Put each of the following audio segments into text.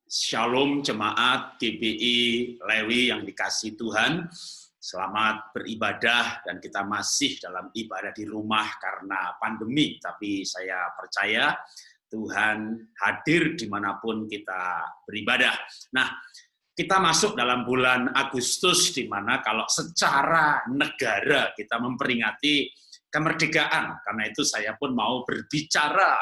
Shalom jemaat GBI Lewi yang dikasihi Tuhan. Selamat beribadah dan kita masih dalam ibadah di rumah karena pandemi. Tapi saya percaya Tuhan hadir dimanapun kita beribadah. Nah, kita masuk dalam bulan Agustus di mana kalau secara negara kita memperingati kemerdekaan. Karena itu saya pun mau berbicara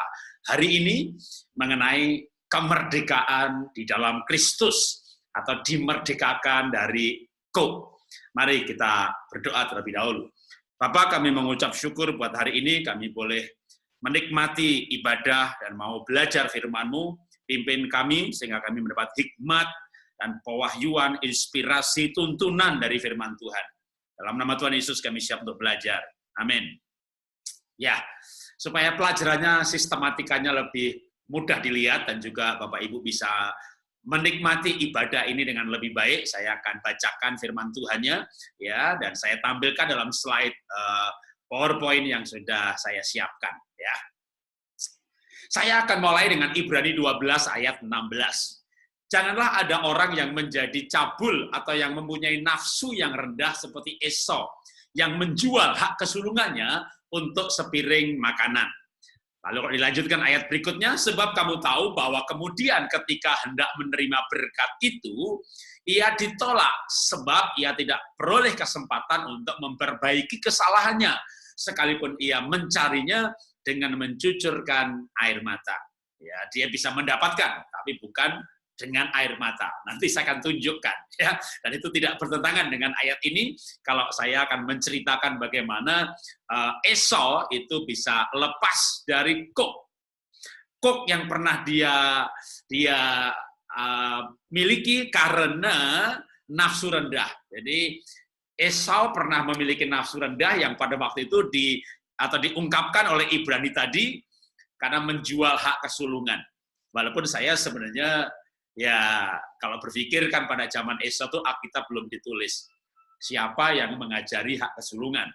hari ini mengenai kemerdekaan di dalam Kristus atau dimerdekakan dari kok. Mari kita berdoa terlebih dahulu. Bapa, kami mengucap syukur buat hari ini kami boleh menikmati ibadah dan mau belajar firman-Mu. Pimpin kami sehingga kami mendapat hikmat dan pewahyuan, inspirasi, tuntunan dari firman Tuhan. Dalam nama Tuhan Yesus kami siap untuk belajar. Amin. Ya, supaya pelajarannya sistematikanya lebih mudah dilihat dan juga Bapak Ibu bisa menikmati ibadah ini dengan lebih baik, saya akan bacakan firman Tuhannya ya, dan saya tampilkan dalam slide PowerPoint yang sudah saya siapkan ya. Saya akan mulai dengan Ibrani 12 ayat 16. Janganlah ada orang yang menjadi cabul atau yang mempunyai nafsu yang rendah seperti Esau yang menjual hak kesulungannya untuk sepiring makanan. Lalu dilanjutkan ayat berikutnya, sebab kamu tahu bahwa kemudian ketika hendak menerima berkat itu, ia ditolak sebab ia tidak peroleh kesempatan untuk memperbaiki kesalahannya, sekalipun ia mencarinya dengan mencucurkan air mata. Ya, dia bisa mendapatkan, tapi bukan dengan air mata. Nanti saya akan tunjukkan ya, dan itu tidak bertentangan dengan ayat ini kalau saya akan menceritakan bagaimana Esau itu bisa lepas dari kok yang pernah dia miliki karena nafsu rendah. Jadi Esau pernah memiliki nafsu rendah yang pada waktu itu diungkapkan oleh Ibrani tadi karena menjual hak kesulungan. Walaupun saya sebenarnya ya, kalau berpikir kan pada zaman Esau itu Alkitab belum ditulis. Siapa yang mengajari hak kesulungan?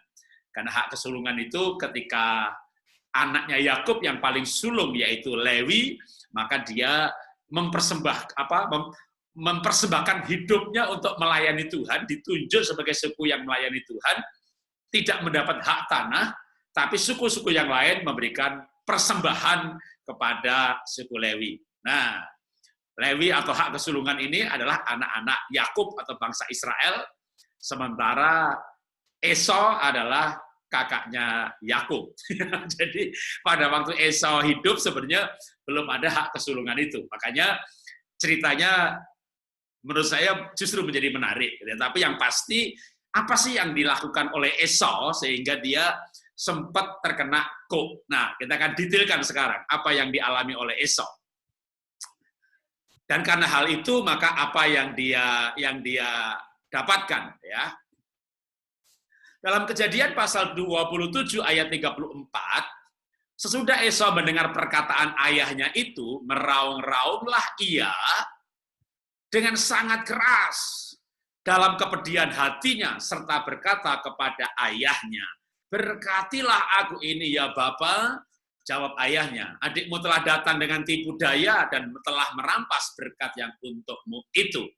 Karena hak kesulungan itu ketika anaknya Yakub yang paling sulung yaitu Lewi, maka dia mempersembahkan hidupnya untuk melayani Tuhan, ditunjuk sebagai suku yang melayani Tuhan, tidak mendapat hak tanah, tapi suku-suku yang lain memberikan persembahan kepada suku Lewi. Nah, Lewi atau hak kesulungan ini adalah anak-anak Yakub atau bangsa Israel, sementara Esau adalah kakaknya Yakub. Jadi pada waktu Esau hidup sebenarnya belum ada hak kesulungan itu. Makanya ceritanya menurut saya justru menjadi menarik. Tapi yang pasti, apa sih yang dilakukan oleh Esau sehingga dia sempat terkena kok. Nah, kita akan detailkan sekarang apa yang dialami oleh Esau. Dan karena hal itu, maka apa yang dia dapatkan ya. Dalam Kejadian pasal 27 ayat 34, sesudah Esau mendengar perkataan ayahnya itu, meraung-raunglah ia dengan sangat keras dalam kepedihan hatinya serta berkata kepada ayahnya, "Berkatilah aku ini ya Bapa." Jawab ayahnya, "Adikmu telah datang dengan tipu daya dan telah merampas berkat yang untukmu itu."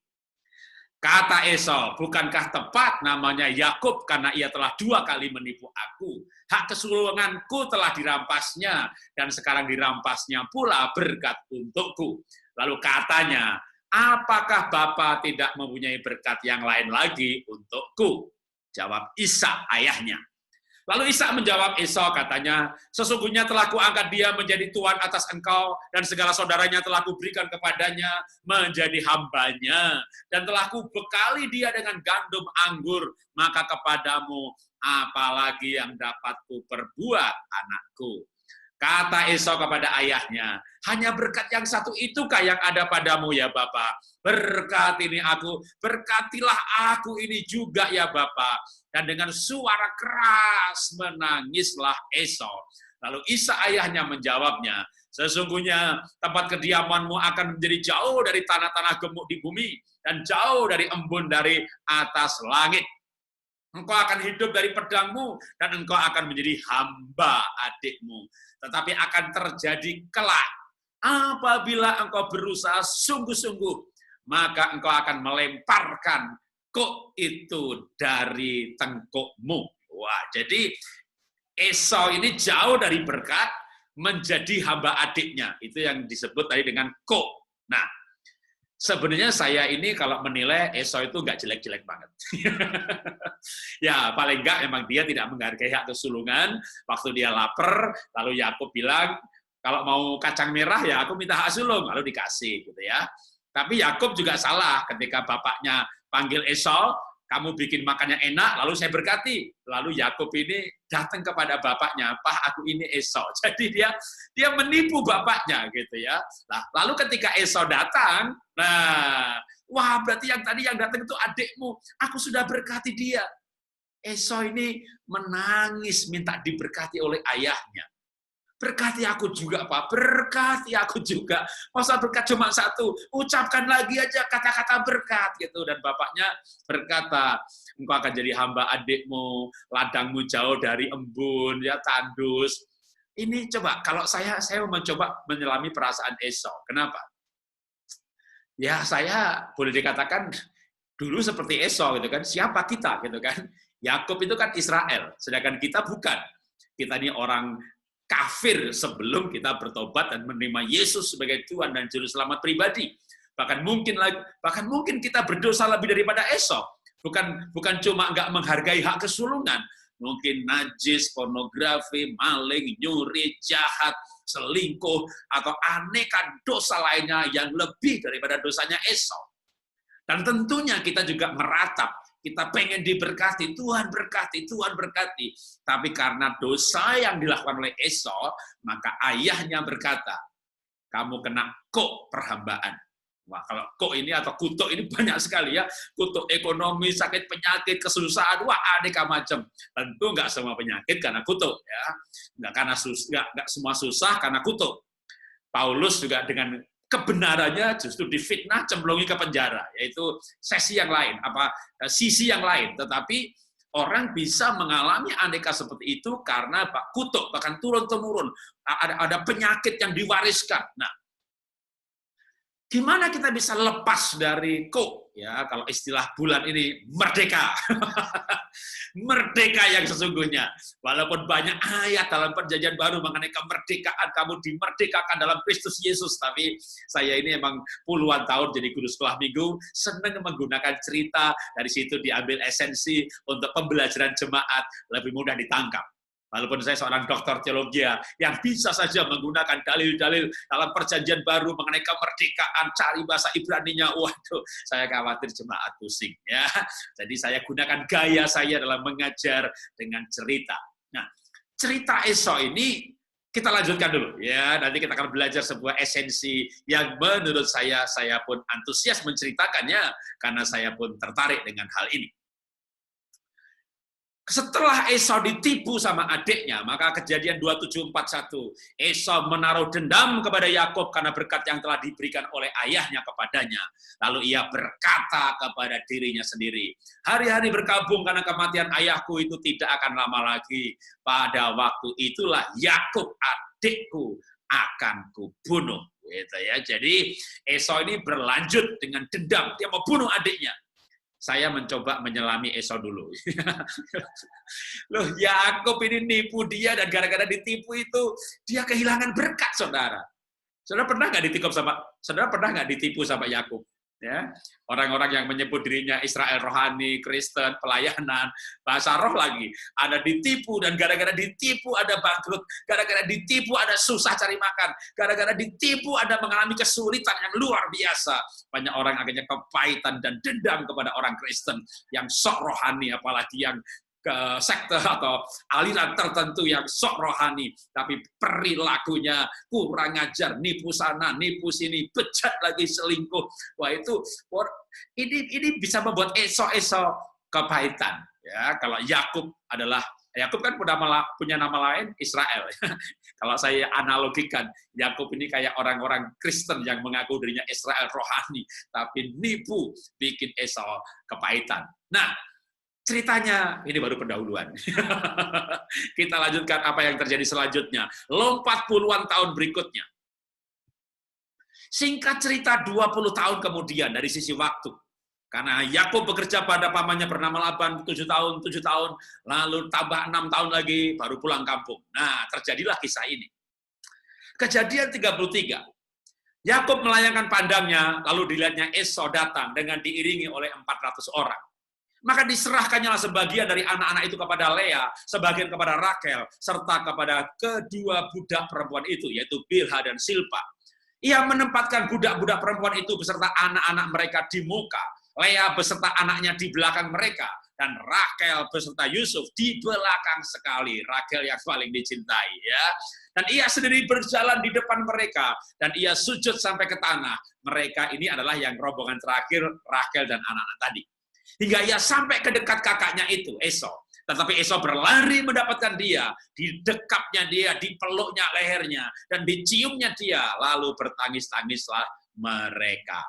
Kata Esau, "Bukankah tepat namanya Yakub karena ia telah 2 kali menipu aku? Hak kesulunganku telah dirampasnya dan sekarang dirampasnya pula berkat untukku." Lalu katanya, "Apakah Bapa tidak mempunyai berkat yang lain lagi untukku?" Jawab Ishak ayahnya. Lalu Ishak menjawab Esau, katanya, "Sesungguhnya telah kuangkat dia menjadi tuan atas engkau, dan segala saudaranya telah kuberikan kepadanya menjadi hambanya, dan telah kubekali dia dengan gandum anggur, maka kepadamu apalagi yang dapat kuperbuat anakku." Kata Esau kepada ayahnya, "Hanya berkat yang satu itukah yang ada padamu ya Bapa? Berkatilah aku ini juga ya Bapa." Dan dengan suara keras menangislah Esau. Lalu Ishak ayahnya menjawabnya, "Sesungguhnya tempat kediamanmu akan menjadi jauh dari tanah-tanah gemuk di bumi, dan jauh dari embun dari atas langit. Engkau akan hidup dari pedangmu, dan engkau akan menjadi hamba adikmu. Tetapi akan terjadi kelak, apabila engkau berusaha sungguh-sungguh, maka engkau akan melemparkan kok itu dari tengkukmu. Wah, jadi Esau ini jauh dari berkat, menjadi hamba adiknya. Itu yang disebut tadi dengan kok. Nah, sebenarnya saya ini kalau menilai Esau itu nggak jelek-jelek banget. Ya, paling nggak memang dia tidak menghargai hak kesulungan. Waktu dia lapar, lalu Yakub bilang, kalau mau kacang merah ya aku minta hak sulung, lalu dikasih gitu ya. Tapi Yakub juga salah ketika bapaknya panggil Esau, kamu bikin makannya enak, lalu saya berkati. Lalu Yakub ini datang kepada bapaknya, "Pak, aku ini Esau." Jadi dia menipu bapaknya gitu ya. Nah, lalu ketika Esau datang, nah, wah berarti yang tadi yang datang itu adikmu, aku sudah berkati dia. Esau ini menangis minta diberkati oleh ayahnya. Berkati aku juga, Pak. Berkati aku juga. Masa berkat cuma satu? Ucapkan lagi aja kata-kata berkat gitu. Dan bapaknya berkata, engkau akan jadi hamba adikmu, ladangmu jauh dari embun, ya tandus. Ini coba, kalau saya mencoba menyelami perasaan Esau. Kenapa? Ya saya boleh dikatakan dulu seperti Esau gitu kan. Siapa kita gitu kan? Yakub itu kan Israel, sedangkan kita bukan. Kita ini orang kafir sebelum kita bertobat dan menerima Yesus sebagai Tuhan dan Juru Selamat pribadi. Bahkan mungkin kita berdosa lebih daripada Esau. Bukan cuma nggak menghargai hak kesulungan, mungkin najis, pornografi, maling, nyuri, jahat, selingkuh, atau aneka dosa lainnya yang lebih daripada dosanya Esau. Dan tentunya kita juga meratap, kita pengen diberkati, Tuhan berkati, Tuhan berkati. Tapi karena dosa yang dilakukan oleh Esau, maka ayahnya berkata, kamu kena kok perhambaan. Wah, kalau kok ini atau kutuk ini banyak sekali ya. Kutuk ekonomi, sakit penyakit, kesusahan, wah aneka macam. Tentu nggak semua penyakit karena kutuk. Ya. Nggak semua susah karena kutuk. Paulus juga dengan kebenarannya justru difitnah, cemplungi ke penjara, yaitu sisi yang lain. Tetapi orang bisa mengalami aneka seperti itu karena kutuk, bahkan turun-temurun. Ada penyakit yang diwariskan. Nah, gimana kita bisa lepas dari kok? Ya, kalau istilah bulan ini merdeka. Merdeka yang sesungguhnya. Walaupun banyak ayat dalam Perjanjian Baru mengenai kemerdekaan, kamu dimerdekakan dalam Kristus Yesus. Tapi saya ini emang puluhan tahun jadi guru sekolah minggu, senang menggunakan cerita, dari situ diambil esensi untuk pembelajaran jemaat, lebih mudah ditangkap. Walaupun saya seorang doktor teologi yang bisa saja menggunakan dalil-dalil dalam Perjanjian Baru mengenai kemerdekaan, cari bahasa Ibraninya, waduh, saya khawatir jemaat pusing ya. Jadi saya gunakan gaya saya dalam mengajar dengan cerita. Nah, cerita Esau ini kita lanjutkan dulu ya. Nanti kita akan belajar sebuah esensi yang menurut saya pun antusias menceritakannya karena saya pun tertarik dengan hal ini. Setelah Esau ditipu sama adiknya, maka Kejadian 27:41, Esau menaruh dendam kepada Yakub karena berkat yang telah diberikan oleh ayahnya kepadanya. Lalu ia berkata kepada dirinya sendiri, hari-hari berkabung karena kematian ayahku itu tidak akan lama lagi. Pada waktu itulah Yakub adikku akan kubunuh. Gitu ya. Jadi Esau ini berlanjut dengan dendam, dia mau bunuh adiknya. Saya mencoba menyelami Esau dulu. Loh, Yakub ini nipu dia dan gara-gara ditipu itu dia kehilangan berkat, saudara. Saudara pernah nggak ditipu sama Yakub? Ya, orang-orang yang menyebut dirinya Israel rohani, Kristen, pelayanan, bahasa roh lagi, ada ditipu dan gara-gara ditipu ada bangkrut, gara-gara ditipu ada susah cari makan, gara-gara ditipu ada mengalami kesulitan yang luar biasa. Banyak orang akhirnya kepahitan dan dendam kepada orang Kristen yang sok rohani, apalagi yang ke sekte atau aliran tertentu yang sok rohani, tapi perilakunya kurang ajar, nipu sana, nipu sini, bejat lagi, selingkuh. Wah itu, ini bisa membuat Esau kepahitan. Ya, kalau Yakub kan punya nama lain Israel. Kalau saya analogikan, Yakub ini kayak orang-orang Kristen yang mengaku dirinya Israel rohani, tapi nipu, bikin Esau kepahitan. Nah, ceritanya ini baru pendahuluan. Kita lanjutkan apa yang terjadi selanjutnya. Lompat puluhan tahun berikutnya. Singkat cerita 20 tahun kemudian dari sisi waktu. Karena Yakub bekerja pada pamannya bernama Laban 7 tahun, 7 tahun, lalu tambah 6 tahun lagi baru pulang kampung. Nah, terjadilah kisah ini. Kejadian 33. Yakub melayangkan pandangnya, lalu dilihatnya Esau datang dengan diiringi oleh 400 orang. Maka diserahkannya sebagian dari anak-anak itu kepada Lea, sebagian kepada Rakel, serta kepada kedua budak perempuan itu, yaitu Bilha dan Silpa. Ia menempatkan budak-budak perempuan itu beserta anak-anak mereka di muka, Lea beserta anaknya di belakang mereka, dan Rakel beserta Yusuf di belakang sekali. Rakel yang paling dicintai, ya. Dan ia sendiri berjalan di depan mereka, dan ia sujud sampai ke tanah. Mereka ini adalah yang rombongan terakhir, Rakel dan anak-anak tadi. Hingga ia sampai ke dekat kakaknya itu, Esau. Tetapi Esau berlari mendapatkan dia, didekapnya dia, dipeluknya lehernya, dan diciumnya dia, lalu bertangis-tangislah mereka.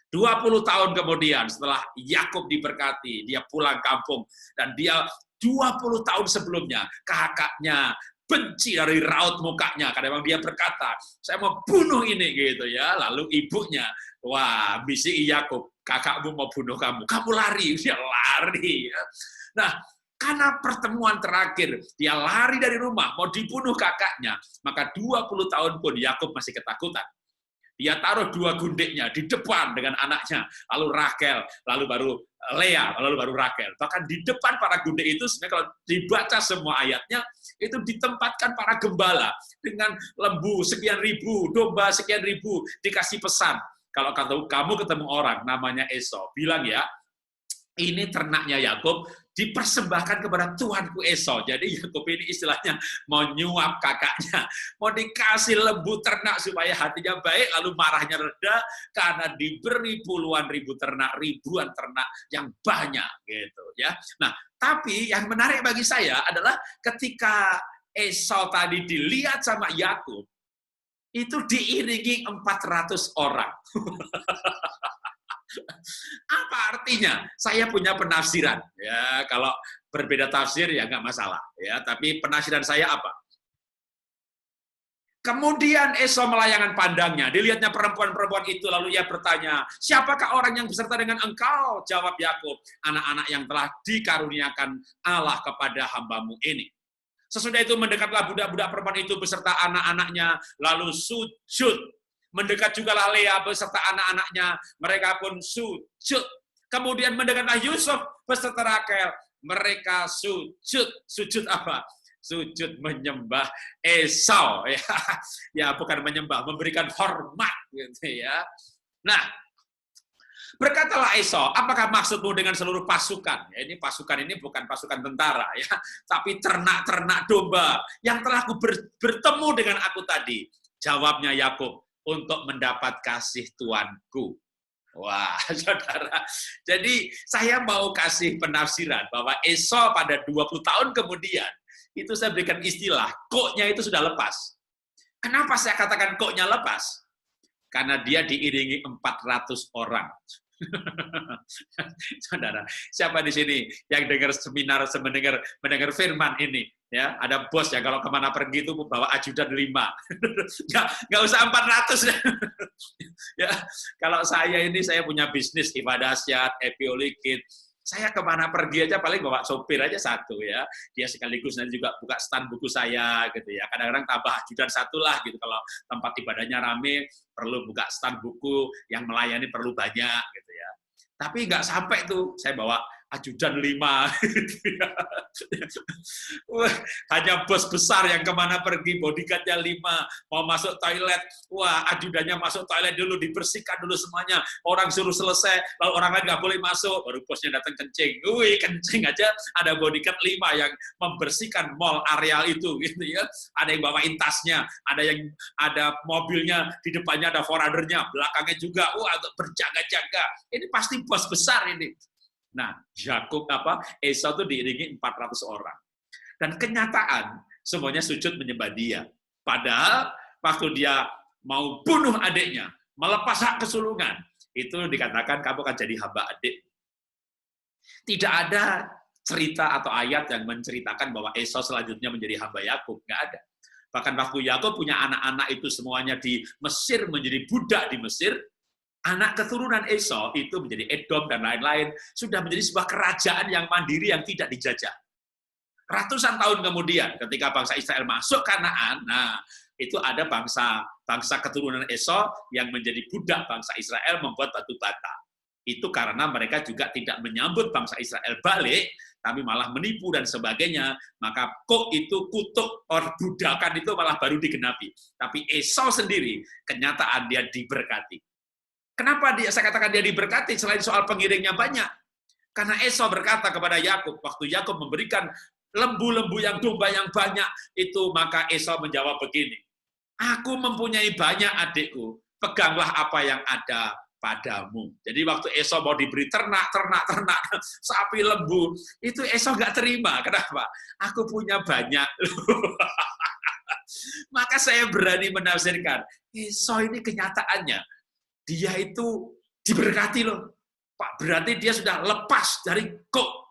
20 tahun kemudian setelah Yakub diberkati, dia pulang kampung, dan dia 20 tahun sebelumnya, kakaknya benci dari raut mukanya, karena memang dia berkata, saya mau bunuh ini, gitu ya. Lalu ibunya, wah, bisik Yakub, kakakmu mau bunuh kamu, kamu lari, dia lari. Nah, karena pertemuan terakhir, dia lari dari rumah, mau dibunuh kakaknya, maka 20 tahun pun Yakub masih ketakutan. Dia taruh 2 gundiknya di depan dengan anaknya, lalu Rakel, lalu baru Lea, lalu baru Rakel. Bahkan di depan para gundik itu, sebenarnya kalau dibaca semua ayatnya, itu ditempatkan para gembala dengan lembu sekian ribu, domba sekian ribu, dikasih pesan. Kalau kamu ketemu orang namanya Esau, bilang ya, ini ternaknya Yakub dipersembahkan kepada Tuanku Esau. Jadi Yakub ini istilahnya mau nyuap kakaknya, mau dikasih lembu ternak supaya hatinya baik, lalu marahnya reda karena diberi puluhan ribu ternak, ribuan ternak yang banyak, gitu ya. Nah, tapi yang menarik bagi saya adalah ketika Esau tadi dilihat sama Yakub, itu diiringi 400 orang. Apa artinya? Saya punya penafsiran. Ya, kalau berbeda tafsir ya nggak masalah. Ya, tapi penafsiran saya apa? Kemudian Esau melayangkan pandangnya, dilihatnya perempuan-perempuan itu, lalu ia bertanya, siapakah orang yang beserta dengan engkau? Jawab Yakub, anak-anak yang telah dikaruniakan Allah kepada hambamu ini. Sesudah itu mendekatlah budak-budak perempuan itu beserta anak-anaknya, lalu sujud. Mendekat juga Lea beserta anak-anaknya, mereka pun sujud. Kemudian mendekatlah Yusuf beserta Rakel, mereka sujud. Sujud apa? Sujud menyembah Esau, ya, ya bukan menyembah, memberikan hormat, gitu ya. Nah, berkatalah Esau, apakah maksudmu dengan seluruh pasukan? Ya, ini pasukan ini bukan pasukan tentara, ya, tapi ternak-ternak domba yang telah bertemu dengan aku tadi. Jawabnya Yakub, untuk mendapat kasih Tuanku. Wah, saudara. Jadi saya mau kasih penafsiran bahwa Esau pada 20 tahun kemudian, itu saya berikan istilah, koknya itu sudah lepas. Kenapa saya katakan koknya lepas? Karena dia diiringi 400 orang. Saudara, siapa di sini yang dengar seminar, mendengar firman ini? Ya, ada bos ya kalau kemana pergi itu bawa ajudan 5. Nggak usah 400. Ya, kalau saya punya bisnis Ibadah Syat, Epiolikit. Saya kemana pergi aja paling bawa sopir aja 1 ya. Dia sekaligus nanti juga buka stand buku saya gitu ya. Kadang-kadang tambah ajudan 1 lah gitu. Kalau tempat ibadahnya rame perlu buka stand buku, yang melayani perlu banyak gitu ya. Tapi nggak sampai tuh saya bawa ajudan 5. Hanya bos besar yang kemana pergi, bodyguardnya 5, mau masuk toilet, wah ajudannya masuk toilet dulu, dibersihkan dulu semuanya, orang suruh selesai, lalu orang lain nggak boleh masuk, baru bosnya datang kencing. Wih, kencing aja ada bodyguard 5 yang membersihkan mall areal itu, gitu ya. Ada yang bawain tasnya, ada mobilnya, di depannya ada foradernya, belakangnya juga, wah untuk berjaga-jaga. Ini pasti bos besar ini. Nah, Esau itu diiringi 400 orang. Dan kenyataan, semuanya sujud menyembah dia. Padahal, waktu dia mau bunuh adiknya, melepas hak kesulungan, itu dikatakan kamu akan jadi hamba adik. Tidak ada cerita atau ayat yang menceritakan bahwa Esau selanjutnya menjadi hamba Yakub. Nggak ada. Bahkan waktu Yakub punya anak-anak itu semuanya di Mesir, menjadi budak di Mesir, anak keturunan Esau itu menjadi Edom dan lain-lain, sudah menjadi sebuah kerajaan yang mandiri yang tidak dijajah. Ratusan tahun kemudian, ketika bangsa Israel masuk Kanaan, nah itu ada bangsa keturunan Esau yang menjadi budak bangsa Israel membuat batu bata. Itu karena mereka juga tidak menyambut bangsa Israel balik, tapi malah menipu dan sebagainya. Maka kok itu kutuk budakan itu malah baru digenapi. Tapi Esau sendiri, kenyataan dia diberkati. Kenapa saya katakan dia diberkati selain soal pengiringnya banyak? Karena Esau berkata kepada Yakub, waktu Yakub memberikan lembu-lembu yang domba yang banyak itu, maka Esau menjawab begini, aku mempunyai banyak adikku, peganglah apa yang ada padamu. Jadi waktu Esau mau diberi ternak, sapi, lembu, itu Esau nggak terima. Kenapa? Aku punya banyak. Maka saya berani menafsirkan, Esau ini kenyataannya, dia itu diberkati loh. Pak, berarti dia sudah lepas dari kok.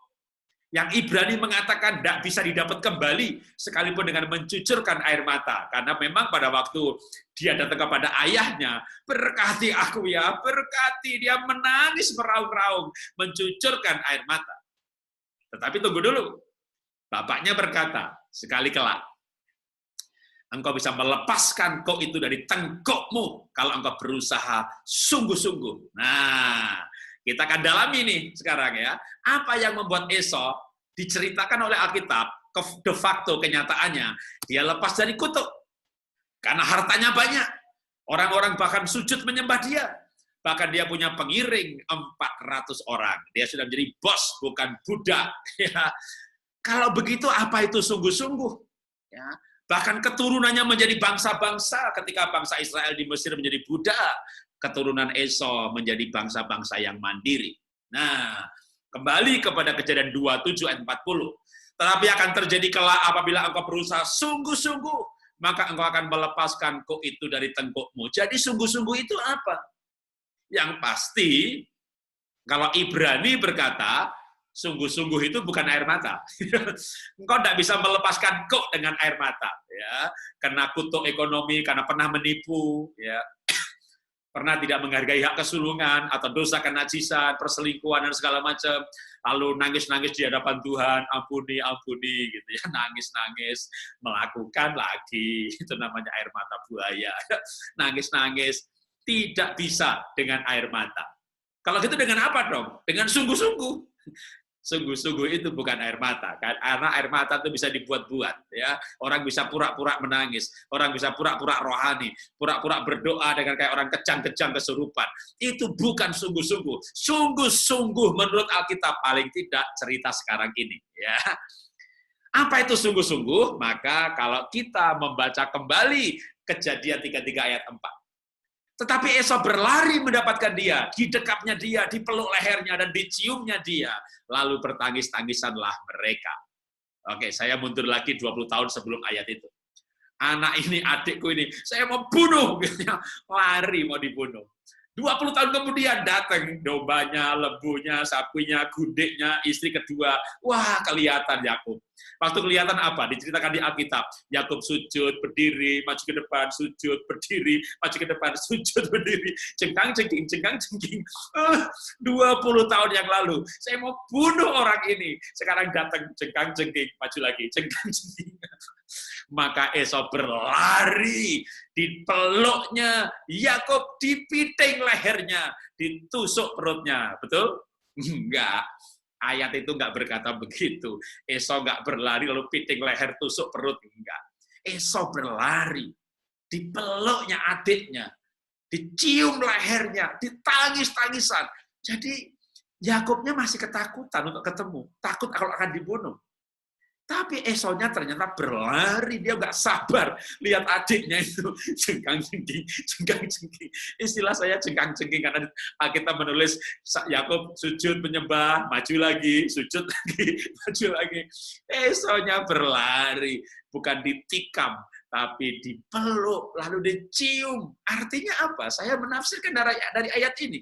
Yang Ibrani mengatakan tidak bisa didapat kembali sekalipun dengan mencucurkan air mata. Karena memang pada waktu dia datang kepada ayahnya, berkati aku ya, berkati. Dia menangis meraung-raung, mencucurkan air mata. Tetapi tunggu dulu. Bapaknya berkata, sekali kelak, engkau bisa melepaskan kok itu dari tengkukmu kalau engkau berusaha sungguh-sungguh. Nah, kita akan dalami nih sekarang ya. Apa yang membuat Esau diceritakan oleh Alkitab, de facto kenyataannya, dia lepas dari kutuk. Karena hartanya banyak. Orang-orang bahkan sujud menyembah dia. Bahkan dia punya pengiring 400 orang. Dia sudah menjadi bos, bukan budak. Ya. Kalau begitu, apa itu sungguh-sungguh? Ya. Bahkan keturunannya menjadi bangsa-bangsa ketika bangsa Israel di Mesir menjadi budak. Keturunan Esau menjadi bangsa-bangsa yang mandiri. Nah, kembali kepada Kejadian 27 ayat 40. Tetapi akan terjadi kelak apabila engkau berusaha sungguh-sungguh, maka engkau akan melepaskan kok itu dari tengkukmu. Jadi sungguh-sungguh itu apa? Yang pasti, kalau Ibrani berkata, sungguh-sungguh itu bukan air mata. Engkau tidak bisa melepaskan kok dengan air mata. Ya, karena kutuk ekonomi, karena pernah menipu, ya, pernah tidak menghargai hak kesulungan, atau dosa kenajisan, perselingkuhan, dan segala macam, lalu nangis-nangis di hadapan Tuhan, ampuni, ampuni, gitu ya, nangis-nangis, melakukan lagi, itu namanya air mata buaya, nangis-nangis, tidak bisa dengan air mata. Kalau gitu dengan apa dong? Dengan sungguh-sungguh. Sungguh-sungguh itu bukan air mata, kan? Karena air mata itu bisa dibuat-buat, ya. Orang bisa pura-pura menangis, orang bisa pura-pura rohani, pura-pura berdoa dengan kayak orang kejang-kejang kesurupan. Itu bukan sungguh-sungguh. Sungguh-sungguh menurut Alkitab paling tidak cerita sekarang ini, ya. Apa itu sungguh-sungguh? Maka kalau kita membaca kembali Kejadian 33 ayat 4. Tetapi Esau berlari mendapatkan dia, didekapnya dia, dipeluk lehernya, dan diciumnya dia. Lalu bertangis-tangisanlah mereka. Oke, saya mundur lagi 20 tahun sebelum ayat itu. Anak ini, adikku ini, saya mau bunuh. Lari mau dibunuh. 20 tahun kemudian datang dombanya, lembunya, sapinya, gundiknya, istri kedua. Wah, kelihatan Yakub. Waktu kelihatan apa? Diceritakan di Alkitab. Yakub sujud, berdiri, maju ke depan, sujud, berdiri, maju ke depan, sujud, berdiri. Cengkang-cengking, cengkang-cengking. 20 tahun yang lalu, saya mau bunuh orang ini. Sekarang datang, cengkang-cengking, maju lagi, cengkang-cengking. Maka Esau berlari, dipeluknya Yakub, dipiting lehernya, ditusuk perutnya. Betul? Enggak. Ayat itu enggak berkata begitu. Esau enggak berlari lalu piting leher, tusuk perut. Enggak. Esau berlari, dipeluknya adiknya, dicium lehernya, ditangis-tangisan. Jadi Yakubnya masih ketakutan untuk ketemu, takut kalau akan dibunuh. Tapi Esau-nya ternyata berlari, dia nggak sabar lihat adiknya itu jengkang-jengking, jengkang-jengking. Istilah saya jengkang-jengking karena kita menulis Yakub sujud menyembah, maju lagi, sujud lagi, maju lagi. Esau-nya berlari, bukan ditikam, tapi dipeluk, lalu dicium. Artinya apa? Saya menafsirkan dari ayat ini.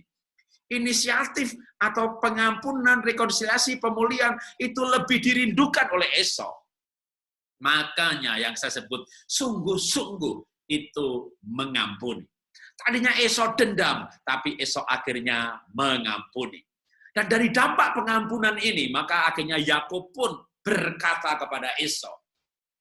Inisiatif atau pengampunan, rekonsiliasi, pemulihan itu lebih dirindukan oleh Esau. Makanya yang saya sebut sungguh-sungguh itu mengampuni. Tadinya Esau dendam, tapi Esau akhirnya mengampuni. Dan dari dampak pengampunan ini, maka akhirnya Yakub pun berkata kepada Esau,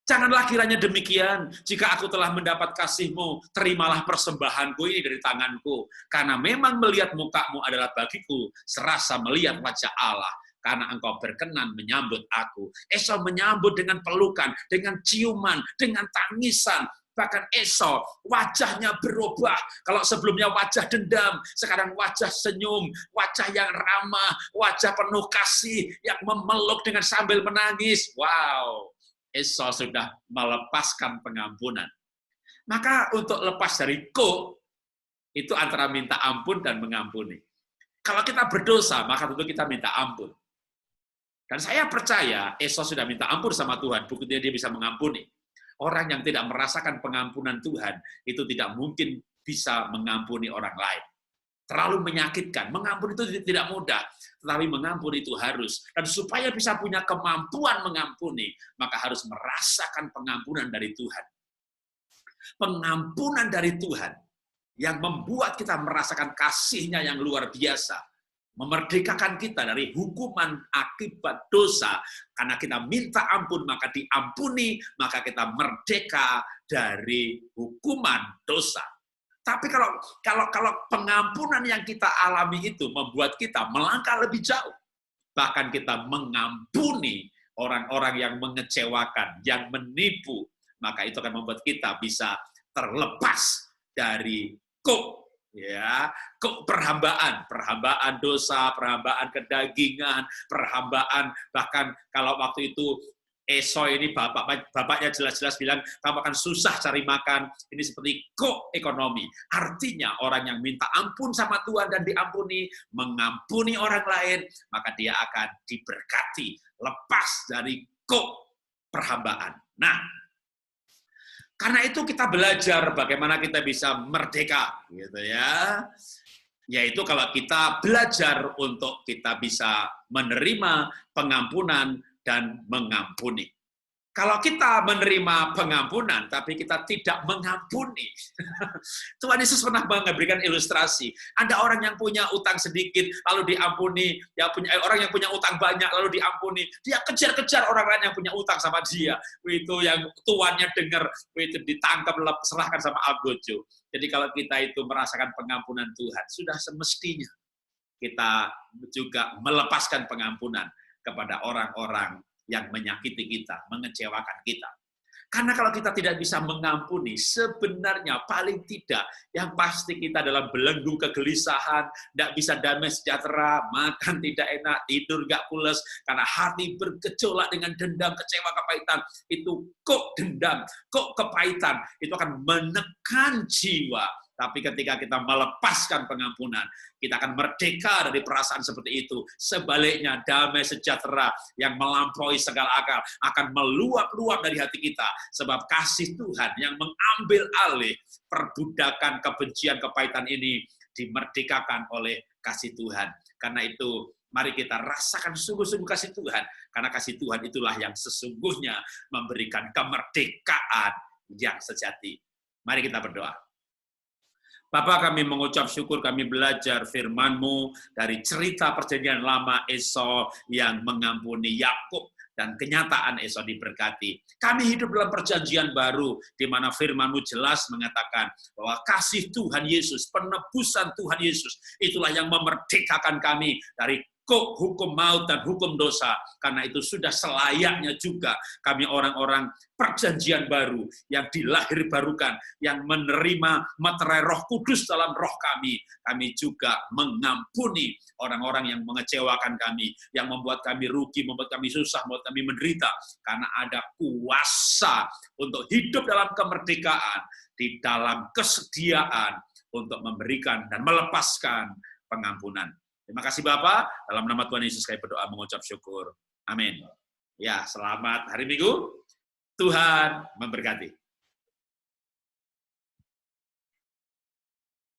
janganlah kiranya demikian, jika aku telah mendapat kasih-Mu, terimalah persembahanku ini dari tanganku. Karena memang melihat muka-Mu adalah bagiku, serasa melihat wajah Allah. Karena engkau berkenan menyambut aku. Esau menyambut dengan pelukan, dengan ciuman, dengan tangisan. Bahkan Esau wajahnya berubah. Kalau sebelumnya wajah dendam, sekarang wajah senyum, wajah yang ramah, wajah penuh kasih, yang memeluk dengan sambil menangis. Wow, Esau sudah melepaskan pengampunan. Maka untuk lepas dari itu antara minta ampun dan mengampuni. Kalau kita berdosa, maka tentu kita minta ampun. Dan saya percaya Esau sudah minta ampun sama Tuhan, buktinya dia bisa mengampuni. Orang yang tidak merasakan pengampunan Tuhan, itu tidak mungkin bisa mengampuni orang lain. Terlalu menyakitkan. Mengampuni itu tidak mudah, tetapi mengampuni itu harus. Dan supaya bisa punya kemampuan mengampuni, maka harus merasakan pengampunan dari Tuhan. Pengampunan dari Tuhan yang membuat kita merasakan kasih-Nya yang luar biasa. Memerdekakan kita dari hukuman akibat dosa. Karena kita minta ampun, maka diampuni, maka kita merdeka dari hukuman dosa. Tapi kalau pengampunan yang kita alami itu membuat kita melangkah lebih jauh. Bahkan kita mengampuni orang-orang yang mengecewakan, yang menipu, maka itu akan membuat kita bisa terlepas dari perhambaan dosa, perhambaan kedagingan, perhambaan bahkan kalau waktu itu Esau ini bapaknya jelas-jelas bilang kamu akan susah cari makan, ini seperti ekonomi. Artinya orang yang minta ampun sama Tuhan dan diampuni, mengampuni orang lain, maka dia akan diberkati, lepas dari perhambaan. Nah, karena itu kita belajar bagaimana kita bisa merdeka, gitu ya. Yaitu kalau kita belajar untuk kita bisa menerima pengampunan dan mengampuni. Kalau kita menerima pengampunan, tapi kita tidak mengampuni. Tuhan Yesus pernah memberikan ilustrasi. Ada orang yang punya utang sedikit, lalu diampuni. Orang yang punya utang banyak, lalu diampuni. Dia kejar-kejar orang lain yang punya utang sama dia. Itu yang tuannya dengar, itu ditangkap, serahkan sama Algojo. Jadi kalau kita itu merasakan pengampunan Tuhan, sudah semestinya kita juga melepaskan pengampunan kepada orang-orang yang menyakiti kita, mengecewakan kita. Karena kalau kita tidak bisa mengampuni, sebenarnya paling tidak, yang pasti kita dalam belenggu kegelisahan, tidak bisa damai sejahtera, makan tidak enak, tidur nggak pulas, karena hati bergejolak dengan dendam, kecewa, kepahitan. Itu dendam, kepahitan, itu akan menekan jiwa. Tapi ketika kita melepaskan pengampunan, kita akan merdeka dari perasaan seperti itu. Sebaliknya, damai sejahtera yang melampaui segala akal akan meluap-luap dari hati kita. Sebab kasih Tuhan yang mengambil alih perbudakan kebencian kepahitan ini dimerdekakan oleh kasih Tuhan. Karena itu, mari kita rasakan sungguh-sungguh kasih Tuhan. Karena kasih Tuhan itulah yang sesungguhnya memberikan kemerdekaan yang sejati. Mari kita berdoa. Bapa, kami mengucap syukur, kami belajar firman-Mu dari cerita perjanjian lama Esau yang mengampuni Yakub dan kenyataan Esau diberkati. Kami hidup dalam perjanjian baru di mana firman-Mu jelas mengatakan bahwa kasih Tuhan Yesus, penebusan Tuhan Yesus, itulah yang memerdekakan kami dari hukum maut dan hukum dosa. Karena itu sudah selayaknya juga kami orang-orang perjanjian baru yang dilahirbarukan, yang menerima materai Roh Kudus dalam roh kami. Kami juga mengampuni orang-orang yang mengecewakan kami, yang membuat kami rugi, membuat kami susah, membuat kami menderita. Karena ada kuasa untuk hidup dalam kemerdekaan, di dalam kesediaan untuk memberikan dan melepaskan pengampunan. Terima kasih Bapak, dalam nama Tuhan Yesus kami berdoa mengucap syukur. Amin. Ya, selamat hari Minggu. Tuhan memberkati.